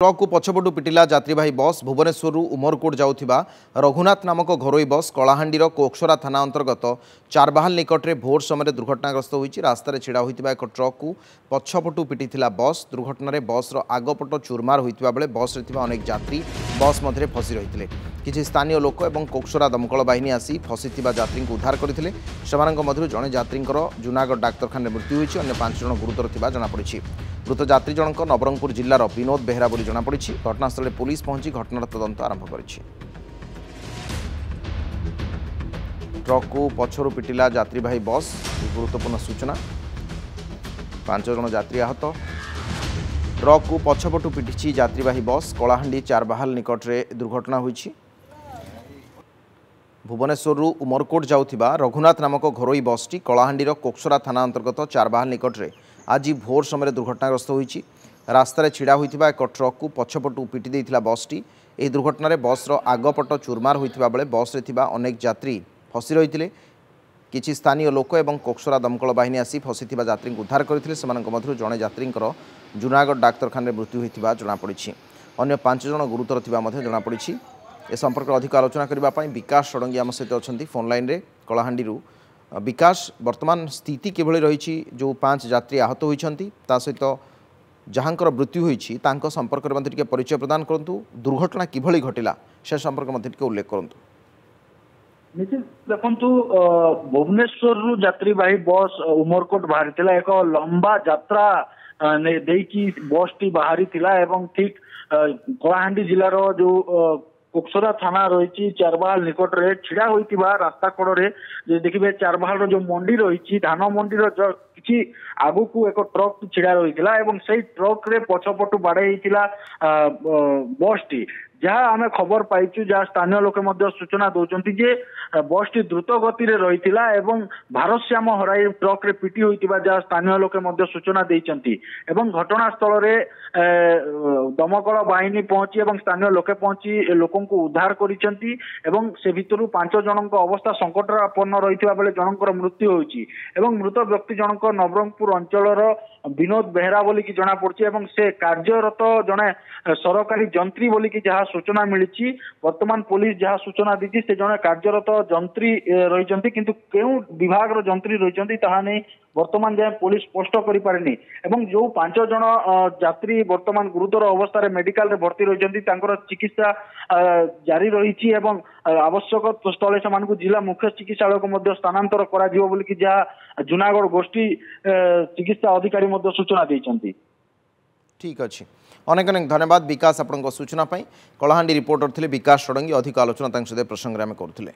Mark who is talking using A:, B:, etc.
A: Truck को पछपटू पिटिला यात्रीवाही बस भुवनेश्वर उमरकोट जाऊथिबा रघुनाथ नामक घरोई बस कलाहांडीर कोक्सरा थाना अंतर्गत चारबाहाल निकट में भोर समय दुर्घटनाग्रस्त होती रास्तार छिड़ा होता एक ट्रक को पछपटू पिटिला बस दुर्घटन बसर आगपट चूरमार होता बेले बस अनेक यात्री बस मध्य फसी रही किसी स्थानीय लोक और कोक्सरा दमकल बाहिनी आसी फसी यात्री को उद्धार करते मध्य जड़े यात्री जूनागढ़ डाक्तखाना मृत्यु होती अन्य 5 जन गुरुतर जमापड़ी मृत यात्री जनक नवरंगपुर जिलार विनोद बेहरा बोली जमापड़ी घटनास्थल पुलिस पहुंची घटनार तदंत आरंभ कर ट्रक को पछरु पिटिला यात्रीवाही बस गुरुत्वपूर्ण सूचना 5 जन यात्री आहत ट्रक को पछपटू पिटी यात्रीवाही बस कलाहांडी चारबाहाल निकट में दुर्घटना हुई भुवनेश्वर उमरकोट जाऊथिबा रघुनाथ नामक घरोई बसटी कलाहांडीर कोक्सरा थाना अंतर्गत चारबाहाल निकट में आज भोर समय दुर्घटनाग्रस्त होती रास्तार छिड़ा होता एक ट्रक को पछपटू पिटी देइथिला बसटी यह दुर्घटन बसर आगपट चूरमार होता बेले बस अनेक यात्री फसी रही किसी स्थानीय लोक और कोक्सरा दमकल बाहिनी आसी फसी यात्री को उद्धार करते जड़े यात्री जूनागढ़ डाक्तखाना मृत्यु होता जमापड़ी अन्य 5 जन गुरुतर जमापड़ी ए संपर्क अधिक आलोचना करने विकास षडंगी आम सहित अच्छा फोन लाइन रे कलाहांडी विकास वर्तमान स्थिति किभली रही जो 5 यात्री आहत होती सहित जहाँकर मृत्यु होती संपर्क में मत परिचय प्रदान करूँ दुर्घटना किभली घटिला से संपर्क मत उल्लेख करूँ।
B: निश्चित देखु भुवनेश्वर यात्रीवाही बस उमरकोट बाहरी एक लंबा यात्रा देकी बस टी बाहरी ठीक कलाहांडी जिलार जो कोक्सरा थाना रही चारबाहाल निकट में छिड़ा होता रास्ता कड़े देखिए चारबाहाल जो मंडी रही धान मंडी कि आगु को एक ट्रक छिड़ा रही से ट्रक रे पछपटू बाड़े बस टी जहाँ आम खबर पाइचु जहाँ स्थानीय लोक सूचना दौरान जे बस टी द्रुत गति में रही भारसाम्य हराई ट्रक रे पिटी होता जहाँ स्थानीय लोक सूचना देती घटनास्थल दमकल बाहिनी पहुंची स्थानीय लोके पहुंची लोक उद्धार करिसेंती से भितर 5 जन अवस्था संकटापन्न रही बेले जनकर मृत्यु होती मृत व्यक्ति जनक नवरंगपुर अंचल विनोद बेहरा बोली कि जना पड़ी से कार्यरत जड़े सरकारी जंत्री बोली कि जहाँ सूचना मिली वर्तमान पुलिस जहाँ सूचना दी से जड़े कार्यरत जंत्री रही किंतु केउ विभाग जंत्री रही नहीं वर्तमान जाए पुलिस स्पष्ट करें जो 5 जन यात्री वर्तमान गुरुतर अवस्था मेडिकल रे भर्ती रही चिकित्सा जारी रही आवश्यक स्थले से जिला मुख्य चिकित्सालय को स्थानांतर कर जहाँ जूनागढ़ गोष्ठी चिकित्सा अधिकारी सूचना देती।
A: ठीक अच्छे अनेक अनेक धन्यवाद विकास आपन सूचना कलाहांडी रिपोर्टर थे विकास षडंगी अधिक आलोचना प्रसंग में करुले।